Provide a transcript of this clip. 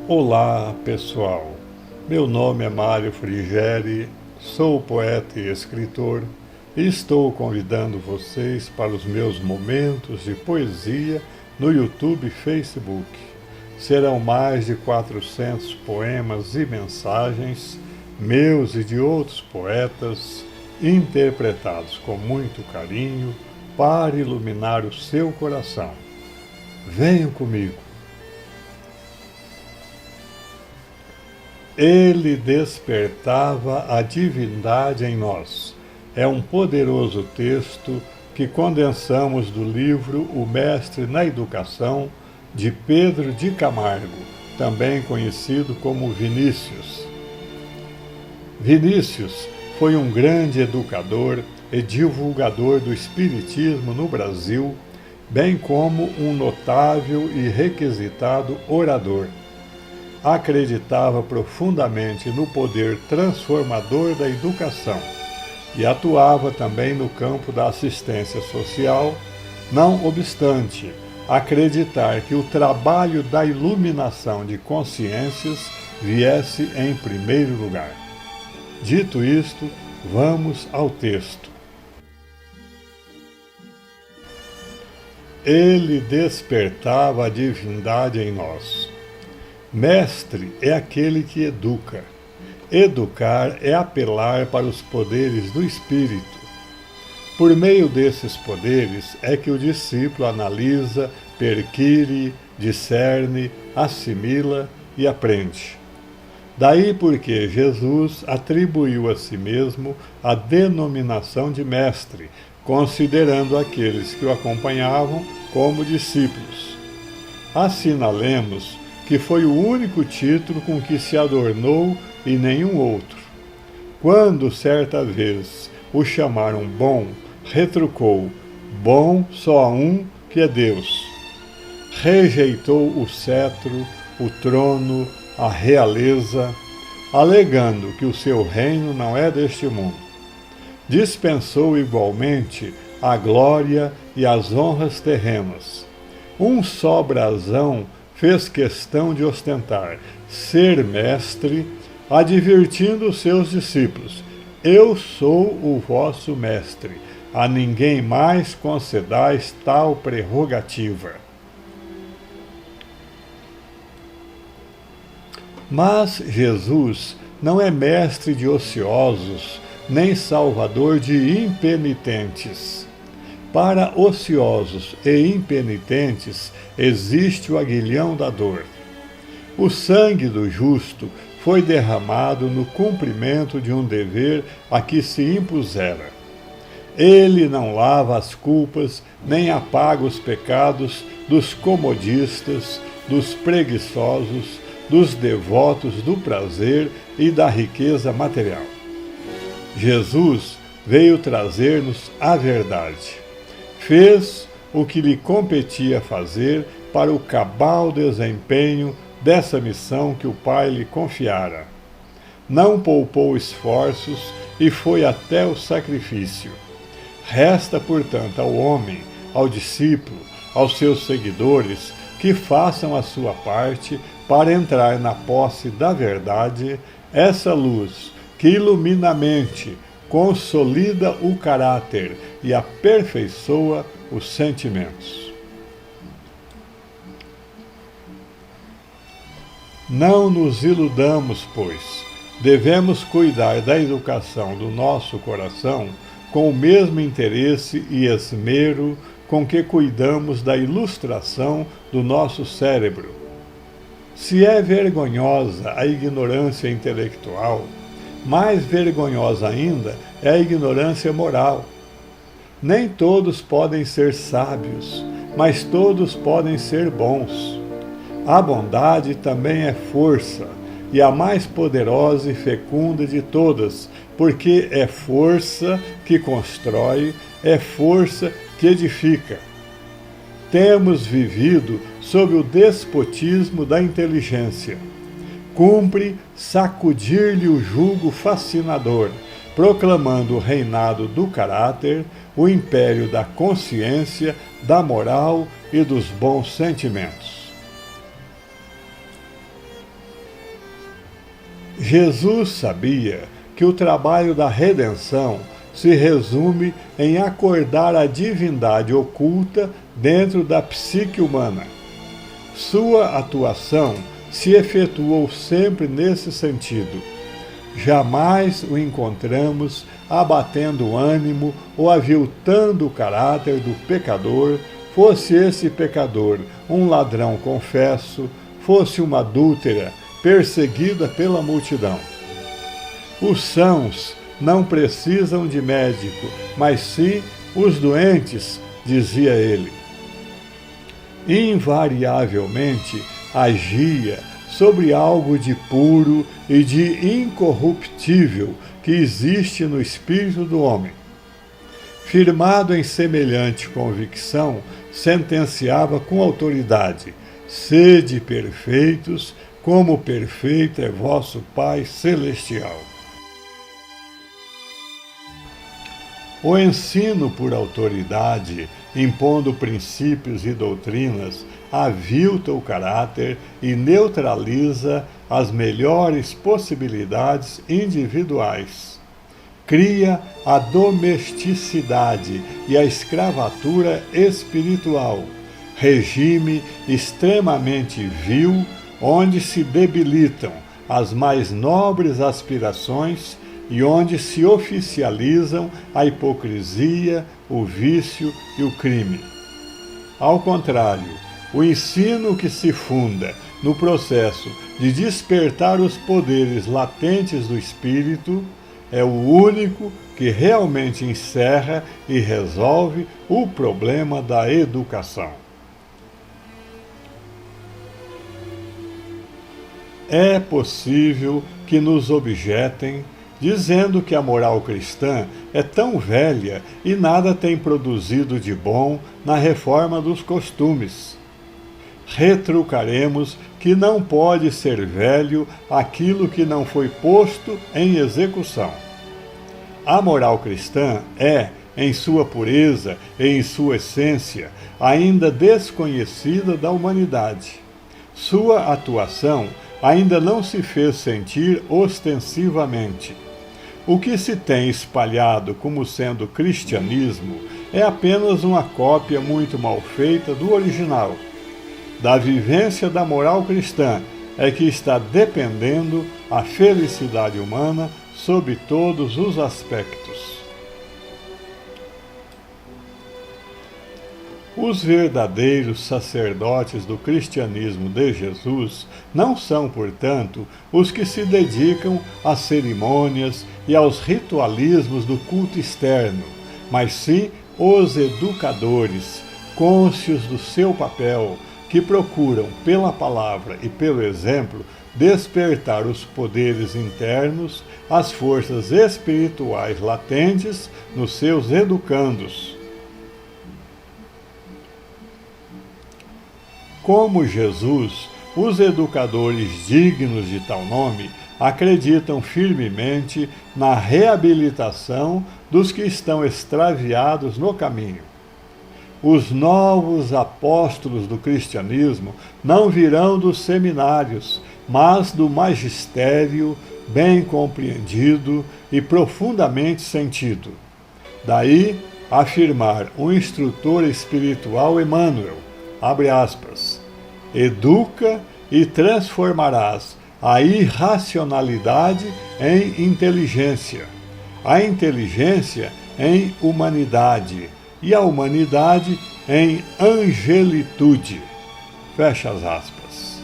Olá, pessoal. Meu nome é Mário Frigeri, sou poeta e escritor e estou convidando vocês para os meus momentos de poesia no YouTube e Facebook. Serão mais de 400 poemas e mensagens, meus e de outros poetas, interpretados com muito carinho para iluminar o seu coração. Venham comigo. Ele despertava a divindade em nós. É um poderoso texto que condensamos do livro O Mestre na Educação, de Pedro de Camargo, também conhecido como Vinícius. Vinícius foi um grande educador e divulgador do Espiritismo no Brasil, bem como um notável e requisitado orador. Acreditava profundamente no poder transformador da educação e atuava também no campo da assistência social, não obstante acreditar que o trabalho da iluminação de consciências viesse em primeiro lugar. Dito isto, vamos ao texto. Ele despertava a divindade em nós. Mestre é aquele que educa. Educar é apelar para os poderes do espírito. Por meio desses poderes é que o discípulo analisa, perquire, discerne, assimila e aprende. Daí porque Jesus atribuiu a si mesmo a denominação de mestre, considerando aqueles que o acompanhavam como discípulos. Assinalemos que foi o único título com que se adornou e nenhum outro. Quando certa vez o chamaram bom, retrucou: bom só há um, que é Deus. Rejeitou o cetro, o trono, a realeza, alegando que o seu reino não é deste mundo. Dispensou igualmente a glória e as honras terrenas. Um só brasão fez questão de ostentar: ser mestre, advertindo os seus discípulos: eu sou o vosso mestre, a ninguém mais concedais tal prerrogativa. Mas Jesus não é mestre de ociosos, nem salvador de impenitentes. Para ociosos e impenitentes existe o aguilhão da dor. O sangue do justo foi derramado no cumprimento de um dever a que se impusera. Ele não lava as culpas, nem apaga os pecados dos comodistas, dos preguiçosos, dos devotos do prazer e da riqueza material. Jesus veio trazer-nos a verdade. Fez o que lhe competia fazer para o cabal desempenho dessa missão que o Pai lhe confiara. Não poupou esforços e foi até o sacrifício. Resta, portanto, ao homem, ao discípulo, aos seus seguidores, que façam a sua parte para entrar na posse da verdade, essa luz que ilumina a mente, consolida o caráter e aperfeiçoa os sentimentos. Não nos iludamos, pois, devemos cuidar da educação do nosso coração com o mesmo interesse e esmero com que cuidamos da ilustração do nosso cérebro. Se é vergonhosa a ignorância intelectual, mais vergonhosa ainda é a ignorância moral. Nem todos podem ser sábios, mas todos podem ser bons. A bondade também é força, e a mais poderosa e fecunda de todas, porque é força que constrói, é força que edifica. Temos vivido sob o despotismo da inteligência. Cumpre sacudir-lhe o jugo fascinador, proclamando o reinado do caráter, o império da consciência, da moral e dos bons sentimentos. Jesus sabia que o trabalho da redenção se resume em acordar a divindade oculta dentro da psique humana. Sua atuação se efetuou sempre nesse sentido. Jamais o encontramos abatendo o ânimo ou aviltando o caráter do pecador, fosse esse pecador um ladrão confesso, fosse uma adúltera perseguida pela multidão. Os sãos não precisam de médico, mas sim os doentes, dizia ele. Invariavelmente agia sobre algo de puro e de incorruptível que existe no espírito do homem. Firmado em semelhante convicção, sentenciava com autoridade: sede perfeitos, como perfeito é vosso Pai Celestial. O ensino por autoridade, impondo princípios e doutrinas, avilta o caráter e neutraliza as melhores possibilidades individuais. Cria a domesticidade e a escravatura espiritual, regime extremamente vil, onde se debilitam as mais nobres aspirações e onde se oficializam a hipocrisia, o vício e o crime. Ao contrário, o ensino que se funda no processo de despertar os poderes latentes do espírito é o único que realmente encerra e resolve o problema da educação. É possível que nos objetem dizendo que a moral cristã é tão velha e nada tem produzido de bom na reforma dos costumes. Retrucaremos que não pode ser velho aquilo que não foi posto em execução. A moral cristã é, em sua pureza e em sua essência, ainda desconhecida da humanidade. Sua atuação ainda não se fez sentir ostensivamente. O que se tem espalhado como sendo cristianismo é apenas uma cópia muito mal feita do original. Da vivência da moral cristã é que está dependendo a felicidade humana sob todos os aspectos. Os verdadeiros sacerdotes do cristianismo de Jesus não são, portanto, os que se dedicam às cerimônias e aos ritualismos do culto externo, mas sim os educadores, cônscios do seu papel, que procuram, pela palavra e pelo exemplo, despertar os poderes internos, as forças espirituais latentes nos seus educandos. Como Jesus, os educadores dignos de tal nome acreditam firmemente na reabilitação dos que estão extraviados no caminho. Os novos apóstolos do cristianismo não virão dos seminários, mas do magistério bem compreendido e profundamente sentido. Daí afirmar um instrutor espiritual Emmanuel, abre aspas, educa e transformarás a irracionalidade em inteligência, a inteligência em humanidade e a humanidade em angelitude. Fecha as aspas.